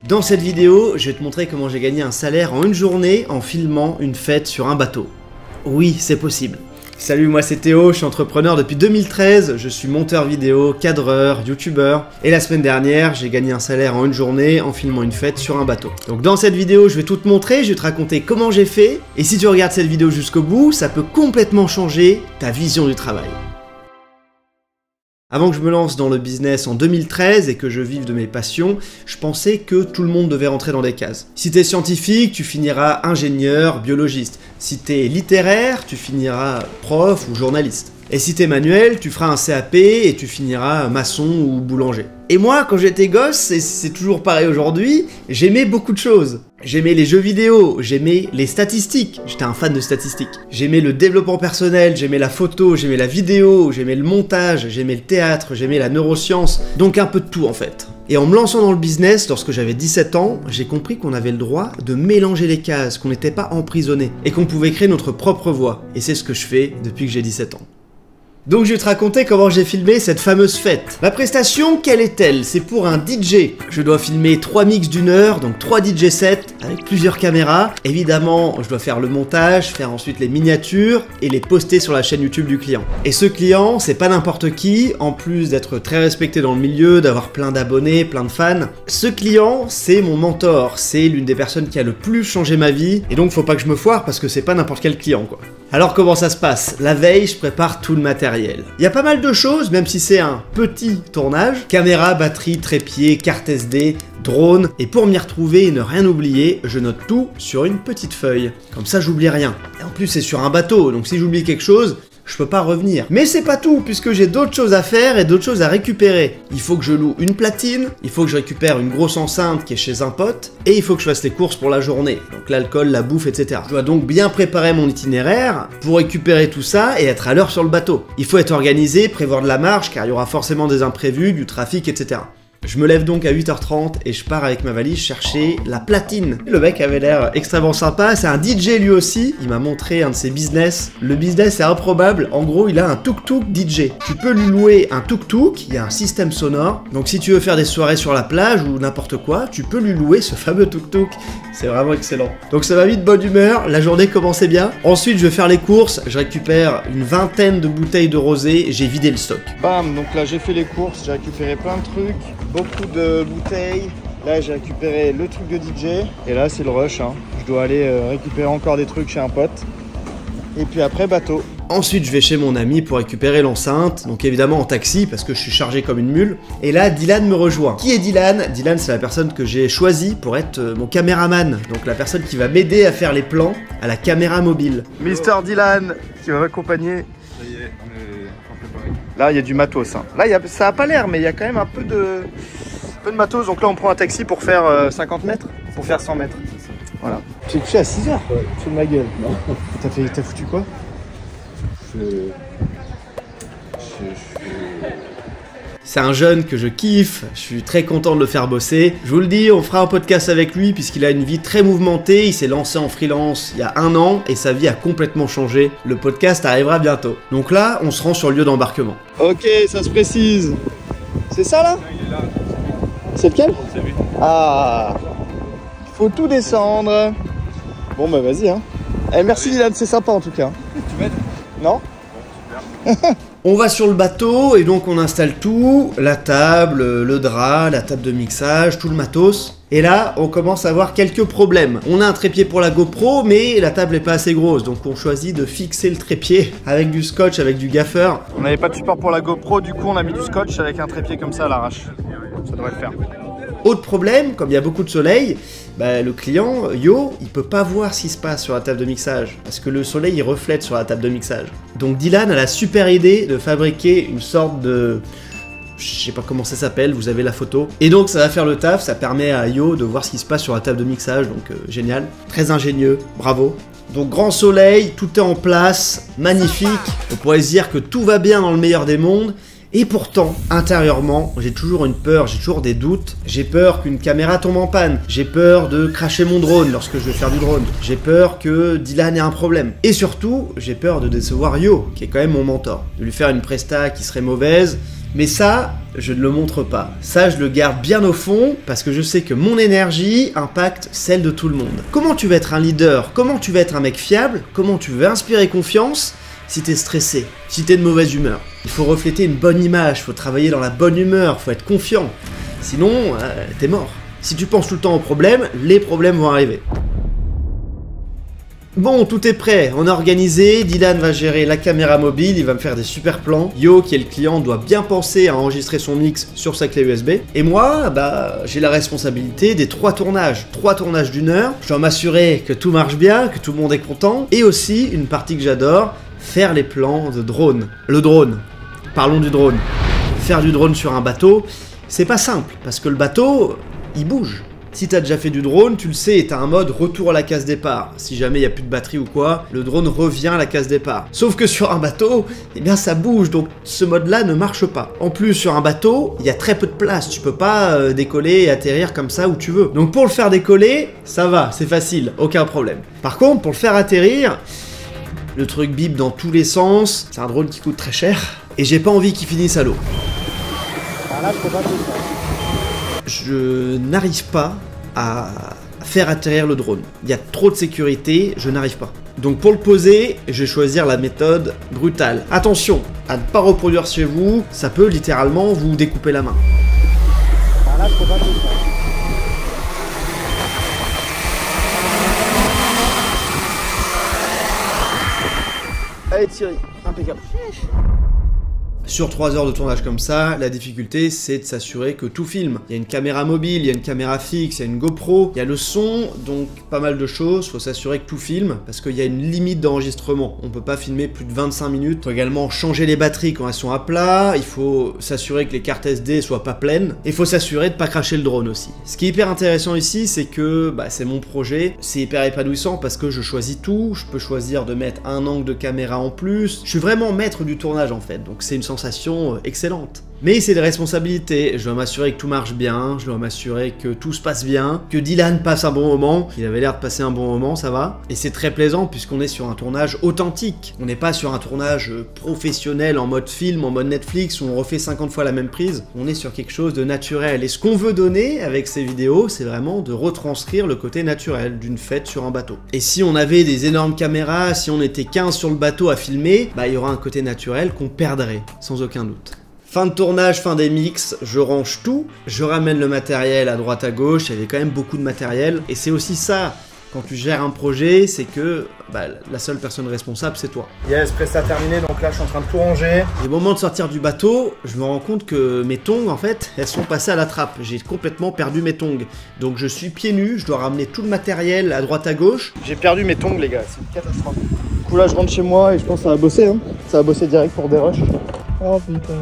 Dans cette vidéo, je vais te montrer comment j'ai gagné un salaire en une journée en filmant une fête sur un bateau. Oui, c'est possible. Salut, moi c'est Théo, je suis entrepreneur depuis 2013, je suis monteur vidéo, cadreur, youtubeur, et la semaine dernière, j'ai gagné un salaire en une journée en filmant une fête sur un bateau. Donc dans cette vidéo, je vais tout te montrer, je vais te raconter comment j'ai fait, et si tu regardes cette vidéo jusqu'au bout, ça peut complètement changer ta vision du travail. Avant que je me lance dans le business en 2013 et que je vive de mes passions, je pensais que tout le monde devait rentrer dans des cases. Si t'es scientifique, tu finiras ingénieur, biologiste. Si t'es littéraire, tu finiras prof ou journaliste. Et si t'es manuel, tu feras un CAP et tu finiras maçon ou boulanger. Et moi, quand j'étais gosse, et c'est toujours pareil aujourd'hui, j'aimais beaucoup de choses. J'aimais les jeux vidéo, j'aimais les statistiques, j'étais un fan de statistiques. J'aimais le développement personnel, j'aimais la photo, j'aimais la vidéo, j'aimais le montage, j'aimais le théâtre, j'aimais la neuroscience, donc un peu de tout en fait. Et en me lançant dans le business, lorsque j'avais 17 ans, j'ai compris qu'on avait le droit de mélanger les cases, qu'on n'était pas emprisonné, et qu'on pouvait créer notre propre voie. Et c'est ce que je fais depuis que j'ai 17 ans. Donc je vais te raconter comment j'ai filmé cette fameuse fête. La prestation, quelle est-elle? C'est pour un DJ. Je dois filmer 3 mix d'une heure, donc 3 DJ sets avec plusieurs caméras. Évidemment, je dois faire le montage, faire ensuite les miniatures et les poster sur la chaîne YouTube du client. Et ce client, c'est pas n'importe qui, en plus d'être très respecté dans le milieu, d'avoir plein d'abonnés, plein de fans. Ce client, c'est mon mentor, c'est l'une des personnes qui a le plus changé ma vie, et donc faut pas que je me foire parce que c'est pas n'importe quel client quoi. Alors comment ça se passe? La veille, je prépare tout le matériel. Il y a pas mal de choses, même si c'est un petit tournage. Caméra, batterie, trépied, carte SD, drone. Et pour m'y retrouver et ne rien oublier, je note tout sur une petite feuille. Comme ça, j'oublie rien. Et en plus, c'est sur un bateau, donc si j'oublie quelque chose, je peux pas revenir. Mais c'est pas tout, puisque j'ai d'autres choses à faire et d'autres choses à récupérer. Il faut que je loue une platine, il faut que je récupère une grosse enceinte qui est chez un pote, et il faut que je fasse les courses pour la journée. Donc l'alcool, la bouffe, etc. Je dois donc bien préparer mon itinéraire pour récupérer tout ça et être à l'heure sur le bateau. Il faut être organisé, prévoir de la marge, car il y aura forcément des imprévus, du trafic, etc. Je me lève donc à 8h30 et je pars avec ma valise chercher la platine. Le mec avait l'air extrêmement sympa, c'est un DJ lui aussi. Il m'a montré un de ses business. Le business est improbable, en gros il a un tuk-tuk DJ. Tu peux lui louer un tuk-tuk, il y a un système sonore. Donc si tu veux faire des soirées sur la plage ou n'importe quoi, tu peux lui louer ce fameux tuk-tuk. C'est vraiment excellent. Donc ça m'a mis de bonne humeur, la journée commençait bien. Ensuite je vais faire les courses, je récupère une vingtaine de bouteilles de rosé, j'ai vidé le stock. Bam, donc là j'ai fait les courses, j'ai récupéré plein de trucs. Beaucoup de bouteilles. Là j'ai récupéré le truc de DJ. Et là c'est le rush hein. Je dois aller récupérer encore des trucs chez un pote. Et puis après bateau. Ensuite je vais chez mon ami pour récupérer l'enceinte. Donc évidemment en taxi parce que je suis chargé comme une mule. Et là Dylan me rejoint. Qui est Dylan? Dylan c'est la personne que j'ai choisie pour être mon caméraman. Donc la personne qui va m'aider à faire les plans à la caméra mobile. Mister Dylan qui va m'accompagner. Ça y est, on est préparé. Là il y a du matos hein. Là ça a pas l'air mais il y a quand même un peu de matos. Donc là on prend un taxi pour faire 50 mètres, pour faire 100 mètres. Voilà. J'ai couché à 6h. Ouais. Fais de ma gueule. T'as foutu quoi? C'est un jeune que je kiffe, je suis très content de le faire bosser. Je vous le dis, on fera un podcast avec lui puisqu'il a une vie très mouvementée, il s'est lancé en freelance il y a 1 an et sa vie a complètement changé. Le podcast arrivera bientôt. Donc là, on se rend sur le lieu d'embarquement. Ok, ça se précise. C'est ça là? C'est lequel? C'est lui. Ah, faut tout descendre. Bon bah vas-y hein. Eh, merci Dylan, c'est sympa en tout cas. Tu m'aides? Non? Super. On va sur le bateau et donc on installe tout, la table, le drap, la table de mixage, tout le matos. Et là, on commence à avoir quelques problèmes. On a un trépied pour la GoPro, mais la table est pas assez grosse, donc on choisit de fixer le trépied avec du scotch, avec du gaffeur. On n'avait pas de support pour la GoPro, du coup on a mis du scotch avec un trépied comme ça à l'arrache. Ça devrait le faire. Autre problème, comme il y a beaucoup de soleil, bah, le client, Yo, il peut pas voir ce qui se passe sur la table de mixage, parce que le soleil il reflète sur la table de mixage. Donc Dylan a la super idée de fabriquer une sorte de... je sais pas comment ça s'appelle, vous avez la photo. Et donc ça va faire le taf, ça permet à Yo de voir ce qui se passe sur la table de mixage, donc génial. Très ingénieux, bravo. Donc grand soleil, tout est en place, magnifique. On pourrait se dire que tout va bien dans le meilleur des mondes. Et pourtant, intérieurement, j'ai toujours une peur, j'ai toujours des doutes. J'ai peur qu'une caméra tombe en panne. J'ai peur de cracher mon drone lorsque je vais faire du drone. J'ai peur que Dylan ait un problème. Et surtout, j'ai peur de décevoir Yo, qui est quand même mon mentor. De lui faire une presta qui serait mauvaise, Mais ça, je ne le montre pas. Ça, je le garde bien au fond, parce que je sais que mon énergie impacte celle de tout le monde. Comment tu veux être un leader? Comment tu veux être un mec fiable? Comment tu veux inspirer confiance si t'es stressé, si t'es de mauvaise humeur? Il faut refléter une bonne image, faut travailler dans la bonne humeur, faut être confiant. Sinon, t'es mort. Si tu penses tout le temps aux problèmes, les problèmes vont arriver. Bon, tout est prêt, on a organisé, Dylan va gérer la caméra mobile, il va me faire des super plans. Yo, qui est le client, doit bien penser à enregistrer son mix sur sa clé USB. Et moi, j'ai la responsabilité des 3 tournages. 3 tournages d'1 heure, je dois m'assurer que tout marche bien, que tout le monde est content. Et aussi, une partie que j'adore, faire les plans de drone. Le drone, parlons du drone. Faire du drone sur un bateau, c'est pas simple, parce que le bateau, il bouge. Si t'as déjà fait du drone, tu le sais, t'as un mode retour à la case départ. Si jamais il n'y a plus de batterie ou quoi, le drone revient à la case départ. Sauf que sur un bateau, eh bien ça bouge, donc ce mode-là ne marche pas. En plus, sur un bateau, il y a très peu de place, tu peux pas décoller et atterrir comme ça où tu veux. Donc pour le faire décoller, ça va, c'est facile, aucun problème. Par contre, pour le faire atterrir, le truc bip dans tous les sens, c'est un drone qui coûte très cher, et j'ai pas envie qu'il finisse à l'eau. Je n'arrive pas à faire atterrir le drone. Il y a trop de sécurité, je n'arrive pas. Donc pour le poser, je vais choisir la méthode brutale. Attention à ne pas reproduire chez vous, ça peut littéralement vous découper la main. Allez Thierry, impeccable. Sur 3 heures de tournage comme ça, la difficulté c'est de s'assurer que tout filme. Il y a une caméra mobile, il y a une caméra fixe, il y a une GoPro, il y a le son, donc pas mal de choses, faut s'assurer que tout filme, parce qu'il y a une limite d'enregistrement. On peut pas filmer plus de 25 minutes. Il faut également changer les batteries quand elles sont à plat, il faut s'assurer que les cartes SD soient pas pleines, et il faut s'assurer de pas cracher le drone aussi. Ce qui est hyper intéressant ici, c'est que c'est mon projet, c'est hyper épanouissant parce que je choisis tout, je peux choisir de mettre un angle de caméra en plus, je suis vraiment maître du tournage en fait, donc c'est une sensation excellente. Mais c'est des responsabilités, je dois m'assurer que tout marche bien, je dois m'assurer que tout se passe bien, que Dylan passe un bon moment, il avait l'air de passer un bon moment, ça va. Et c'est très plaisant puisqu'on est sur un tournage authentique, on n'est pas sur un tournage professionnel en mode film, en mode Netflix où on refait 50 fois la même prise, on est sur quelque chose de naturel. Et ce qu'on veut donner avec ces vidéos, c'est vraiment de retranscrire le côté naturel d'une fête sur un bateau. Et si on avait des énormes caméras, si on était 15 sur le bateau à filmer, il y aura un côté naturel qu'on perdrait, sans aucun doute. Fin de tournage, fin des mix, je range tout, je ramène le matériel à droite à gauche, il y avait quand même beaucoup de matériel, et c'est aussi ça, quand tu gères un projet, c'est que la seule personne responsable, c'est toi. Yes, presta terminé, donc là je suis en train de tout ranger. Et au moment de sortir du bateau, je me rends compte que mes tongs, en fait, elles sont passées à la trappe. J'ai complètement perdu mes tongs. Donc je suis pieds nus, je dois ramener tout le matériel à droite à gauche. J'ai perdu mes tongs les gars, c'est une catastrophe. Du coup là je rentre chez moi et je pense que ça va bosser, hein. Ça va bosser direct pour des rushs. Oh putain.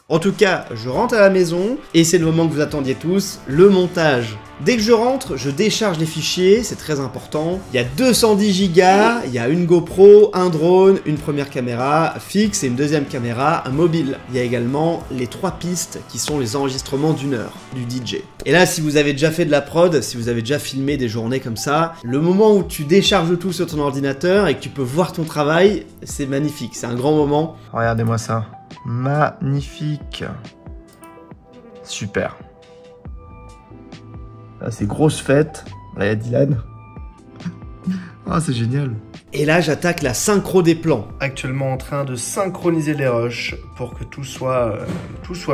En tout cas, je rentre à la maison, et c'est le moment que vous attendiez tous, le montage. Dès que je rentre, je décharge les fichiers, c'est très important. Il y a 210 Go, il y a une GoPro, un drone, une première caméra fixe et une deuxième caméra mobile. Il y a également les 3 pistes qui sont les enregistrements d'1 heure du DJ. Et là, si vous avez déjà fait de la prod, si vous avez déjà filmé des journées comme ça, le moment où tu décharges tout sur ton ordinateur et que tu peux voir ton travail, c'est magnifique, c'est un grand moment. Regardez-moi ça. Magnifique. Super. Là, c'est grosse fête. Là, il y a Dylan. Ah, c'est génial. Et là, j'attaque la synchro des plans. Actuellement en train de synchroniser les rushs pour que tout soit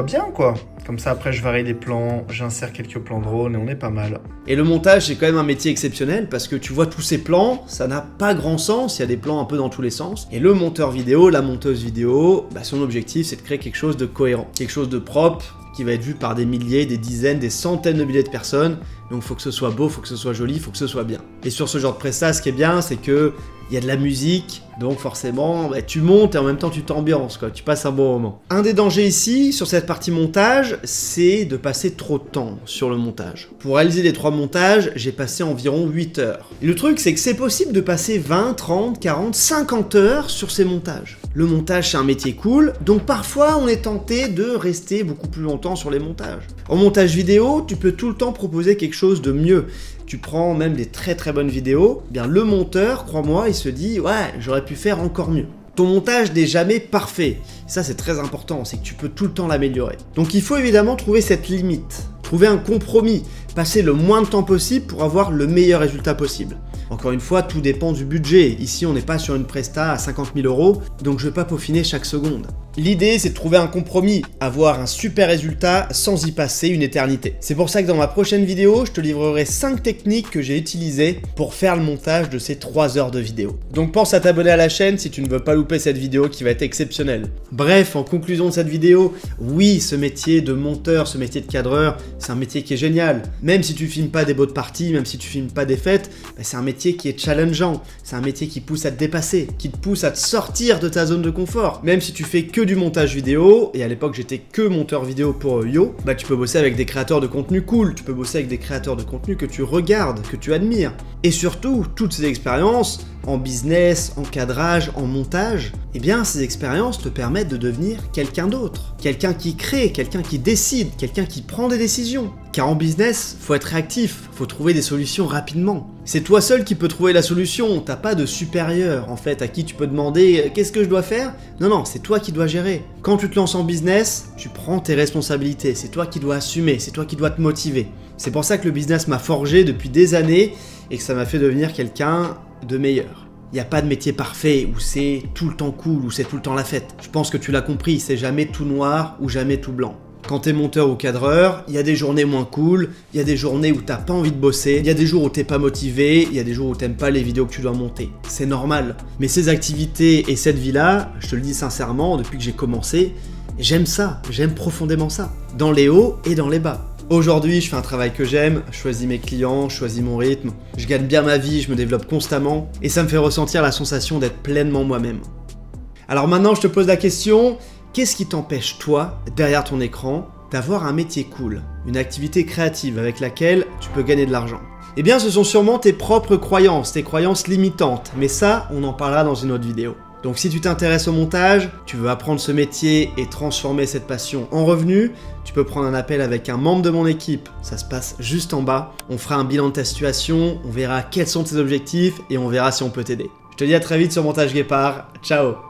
bien, quoi. Comme ça, après, je varie les plans, j'insère quelques plans drone et on est pas mal. Et le montage, c'est quand même un métier exceptionnel parce que tu vois tous ces plans, ça n'a pas grand sens, il y a des plans un peu dans tous les sens. Et le monteur vidéo, la monteuse vidéo, son objectif, c'est de créer quelque chose de cohérent, quelque chose de propre, qui va être vu par des milliers, des dizaines, des centaines de milliers de personnes. Donc faut que ce soit beau, faut que ce soit joli, faut que ce soit bien. Et sur ce genre de prestat, ce qui est bien, c'est que il y a de la musique, donc forcément, tu montes et en même temps tu t'ambiances, quoi, tu passes un bon moment. Un des dangers ici, sur cette partie montage, c'est de passer trop de temps sur le montage. Pour réaliser les 3 montages, j'ai passé environ 8 heures. Et le truc, c'est que c'est possible de passer 20, 30, 40, 50 heures sur ces montages. Le montage, c'est un métier cool, donc parfois on est tenté de rester beaucoup plus longtemps sur les montages. En montage vidéo, tu peux tout le temps proposer quelque chose de mieux. Tu prends même des très bonnes vidéos, le monteur, crois-moi, il se dit « Ouais, j'aurais pu faire encore mieux ». Ton montage n'est jamais parfait. Ça, c'est très important, c'est que tu peux tout le temps l'améliorer. Donc il faut évidemment trouver cette limite, trouver un compromis, passer le moins de temps possible pour avoir le meilleur résultat possible. Encore une fois, tout dépend du budget. Ici, on n'est pas sur une presta à 50 000 €, donc je ne vais pas peaufiner chaque seconde. L'idée, c'est de trouver un compromis, avoir un super résultat sans y passer une éternité. C'est pour ça que dans ma prochaine vidéo, je te livrerai 5 techniques que j'ai utilisées pour faire le montage de ces 3 heures de vidéo. Donc pense à t'abonner à la chaîne si tu ne veux pas louper cette vidéo qui va être exceptionnelle. Bref, en conclusion de cette vidéo, oui, ce métier de monteur, ce métier de cadreur, c'est un métier qui est génial. Même si tu filmes pas des beaux parties, même si tu filmes pas des fêtes, c'est un métier qui est challengeant. C'est un métier qui pousse à te dépasser, qui te pousse à te sortir de ta zone de confort. Même si tu fais que du montage vidéo, et à l'époque j'étais que monteur vidéo pour Yo, tu peux bosser avec des créateurs de contenu cool, tu peux bosser avec des créateurs de contenu que tu regardes, que tu admires. Et surtout, toutes ces expériences, en business, en cadrage, en montage, eh bien ces expériences te permettent de devenir quelqu'un d'autre. Quelqu'un qui crée, quelqu'un qui décide, quelqu'un qui prend des décisions. Car en business, faut être réactif, faut trouver des solutions rapidement. C'est toi seul qui peux trouver la solution, t'as pas de supérieur en fait à qui tu peux demander qu'est-ce que je dois faire? Non, c'est toi qui dois gérer. Quand tu te lances en business, tu prends tes responsabilités, c'est toi qui dois assumer, c'est toi qui dois te motiver. C'est pour ça que le business m'a forgé depuis des années et que ça m'a fait devenir quelqu'un de meilleur. Il n'y a pas de métier parfait où c'est tout le temps cool, où c'est tout le temps la fête. Je pense que tu l'as compris, c'est jamais tout noir ou jamais tout blanc. Quand t'es monteur ou cadreur, il y a des journées moins cool, il y a des journées où t'as pas envie de bosser, il y a des jours où t'es pas motivé, il y a des jours où t'aimes pas les vidéos que tu dois monter. C'est normal. Mais ces activités et cette vie-là, je te le dis sincèrement, depuis que j'ai commencé, j'aime ça, j'aime profondément ça. Dans les hauts et dans les bas. Aujourd'hui, je fais un travail que j'aime, je choisis mes clients, je choisis mon rythme, je gagne bien ma vie, je me développe constamment, et ça me fait ressentir la sensation d'être pleinement moi-même. Alors maintenant, je te pose la question, qu'est-ce qui t'empêche, toi, derrière ton écran, d'avoir un métier cool, une activité créative avec laquelle tu peux gagner de l'argent? Eh bien, ce sont sûrement tes propres croyances, tes croyances limitantes, mais ça, on en parlera dans une autre vidéo. Donc si tu t'intéresses au montage, tu veux apprendre ce métier et transformer cette passion en revenu, tu peux prendre un appel avec un membre de mon équipe, ça se passe juste en bas. On fera un bilan de ta situation, on verra quels sont tes objectifs et on verra si on peut t'aider. Je te dis à très vite sur Montage Guépard, ciao!